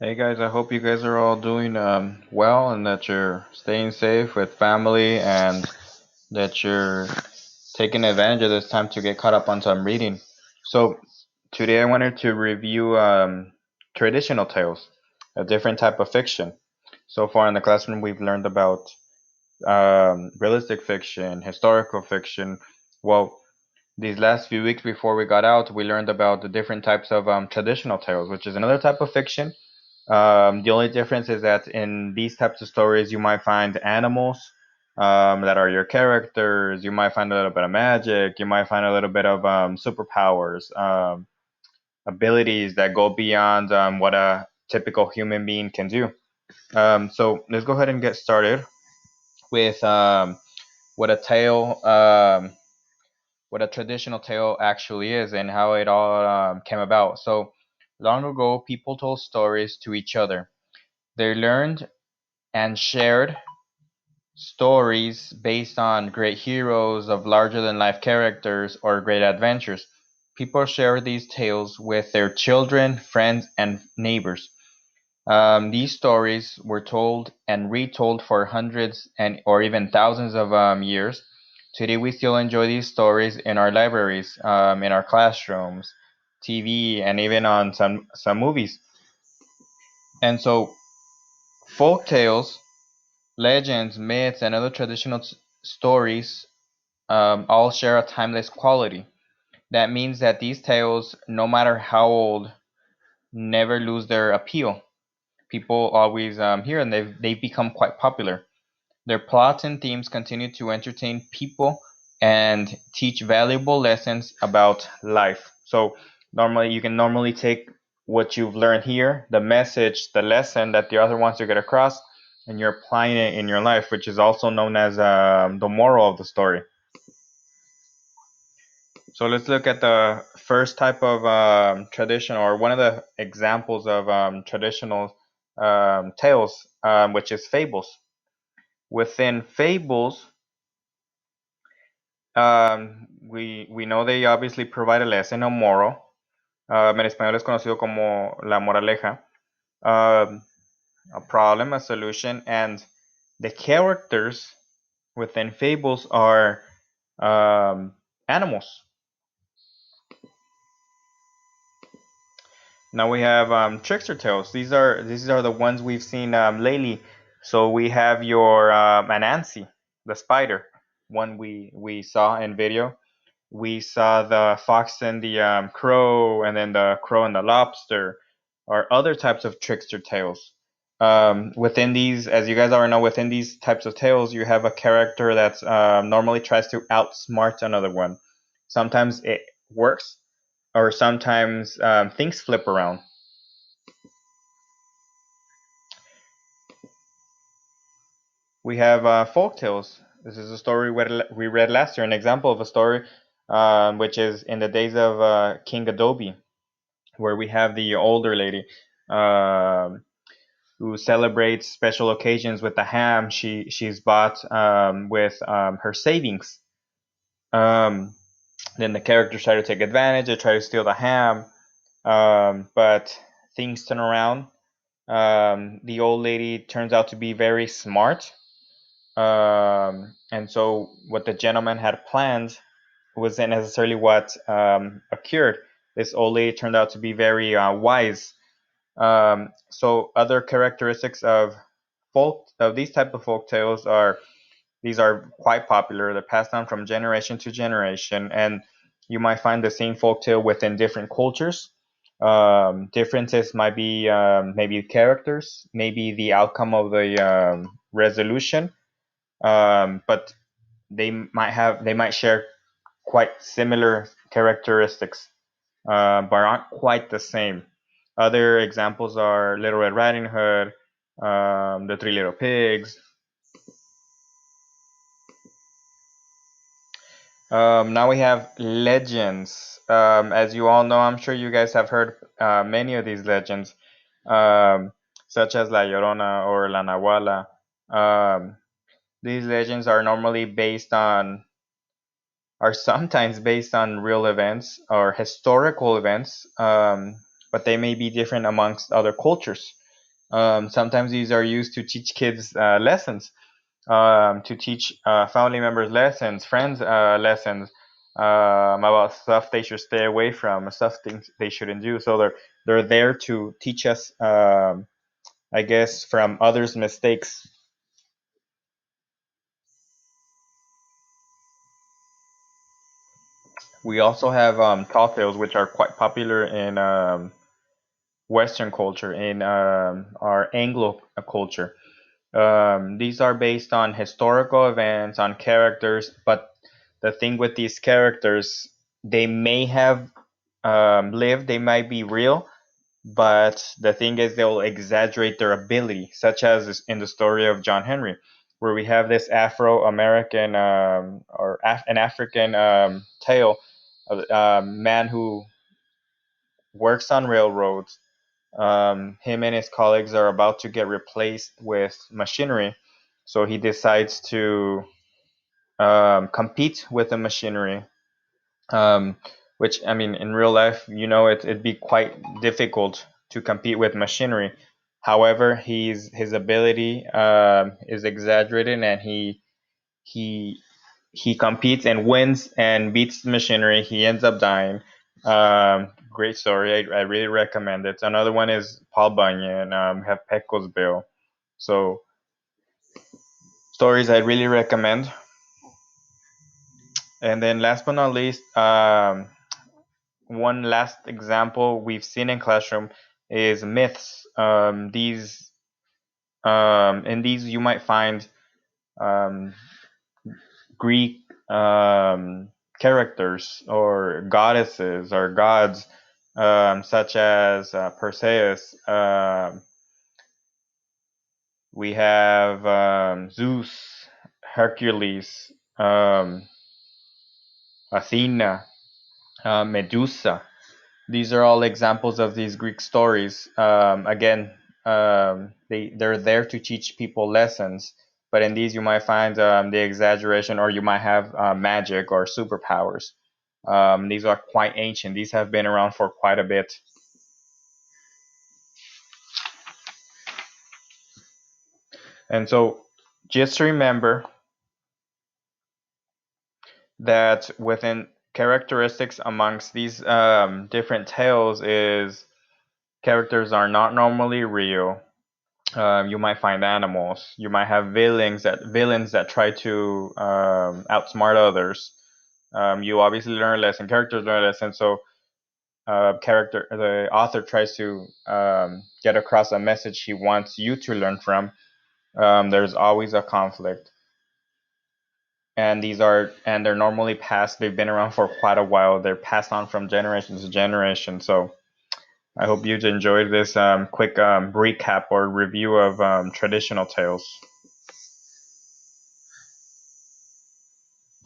Hey guys, I hope you guys are all doing well and that you're staying safe with family and that you're taking advantage of this time to get caught up on some reading. So, today I wanted to review traditional tales, a different type of fiction. So far in the classroom, we've learned about realistic fiction, historical fiction. Well, these last few weeks before we got out, we learned about the different types of traditional tales, which is another type of fiction. The only difference is that in these types of stories, you might find animals that are your characters. You might find a little bit of magic. You might find a little bit of superpowers, abilities that go beyond what a typical human being can do. So let's go ahead and get started with what a tale, what a traditional tale actually is, and how it all came about. So long ago, people told stories to each other. They learned and shared stories based on great heroes of larger than life characters or great adventures. People share these tales with their children, friends, and neighbors. These stories were told and retold for hundreds and or even thousands of years. Today, we still enjoy these stories in our libraries, in our classrooms, TV, and even on some movies. And so, folk tales, legends, myths, and other traditional stories all share a timeless quality. That means that these tales, no matter how old, never lose their appeal. People always hear and they've become quite popular. Their plots and themes continue to entertain people and teach valuable lessons about life. So normally you can normally take what you've learned here, the message, the lesson that the author wants to get across, and you're applying it in your life, which is also known as the moral of the story. So let's look at the first type of traditional, or one of the examples of traditional tales, which is fables. Within fables, we know they obviously provide a lesson, a moral. En español es conocido como la moraleja. Um, a problem, a solution, and the characters within fables are animals. Now we have trickster tales. These are the ones we've seen lately. So we have your Anansi, the spider, one we saw in video. We saw the fox and the crow, and then the crow and the lobster, or other types of trickster tales. Within these, as you guys already know, within these types of tales, you have a character that normally tries to outsmart another one. Sometimes it works, or sometimes things flip around. We have folk tales. This is a story we read last year, an example of a story which is in the days of King Adobe, where we have the older lady um, who celebrates special occasions with the ham she's bought with her savings. Um, then the characters try to take advantage. They try to steal the ham, but things turn around. The old lady turns out to be very smart, and so what the gentleman had planned wasn't necessarily what occurred. This old lady turned out to be very wise. So other characteristics of these type of folk tales are these are quite popular. They're passed down from generation to generation, and you might find the same folk tale within different cultures. Differences might be maybe characters, maybe the outcome of the resolution, but they might share quite similar characteristics, but aren't quite the same. Other examples are Little Red Riding Hood, The Three Little Pigs. Now we have legends. As you all know, I'm sure you guys have heard many of these legends, um, such as La Llorona or La Nahuala. Um, these legends are sometimes based on real events or historical events, but they may be different amongst other cultures. Sometimes these are used to teach kids lessons, to teach family members lessons, friends lessons, about stuff they should stay away from, stuff things they shouldn't do. So they're there to teach us, I guess, from others' mistakes. We also have tall tales, which are quite popular in Western culture, in our Anglo culture. These are based on historical events, on characters, but the thing with these characters, they may have lived, they might be real, but the thing is they'll exaggerate their ability, such as in the story of John Henry, where we have this Afro-American, an African tale of a man who works on railroads. Him and his colleagues are about to get replaced with machinery, so he decides to compete with the machinery. Um, which, I mean, in real life, it'd be quite difficult to compete with machinery. However, his ability is exaggerated, and he he competes and wins and beats the machinery. He ends up dying. Great story. I really recommend it. Another one is Paul Bunyan. Have Pecos Bill. So stories I really recommend. And then last but not least, one last example we've seen in classroom is myths. These In these you might find um, Greek characters or goddesses or gods, such as Perseus. We have Zeus, Hercules, Athena, Medusa. These are all examples of these Greek stories. Again, they're there to teach people lessons, but in these you might find the exaggeration, or you might have magic or superpowers. These are quite ancient. These have been around for quite a bit. And so just remember that within characteristics amongst these different tales is characters are not normally real. You might find animals. You might have villains that try to outsmart others. You obviously learn a lesson. Characters learn a lesson. So, the author tries to get across a message he wants you to learn from. There's always a conflict, and they're normally passed. They've been around for quite a while. They're passed on from generation to generation. So I hope you enjoyed this quick recap or review of traditional tales.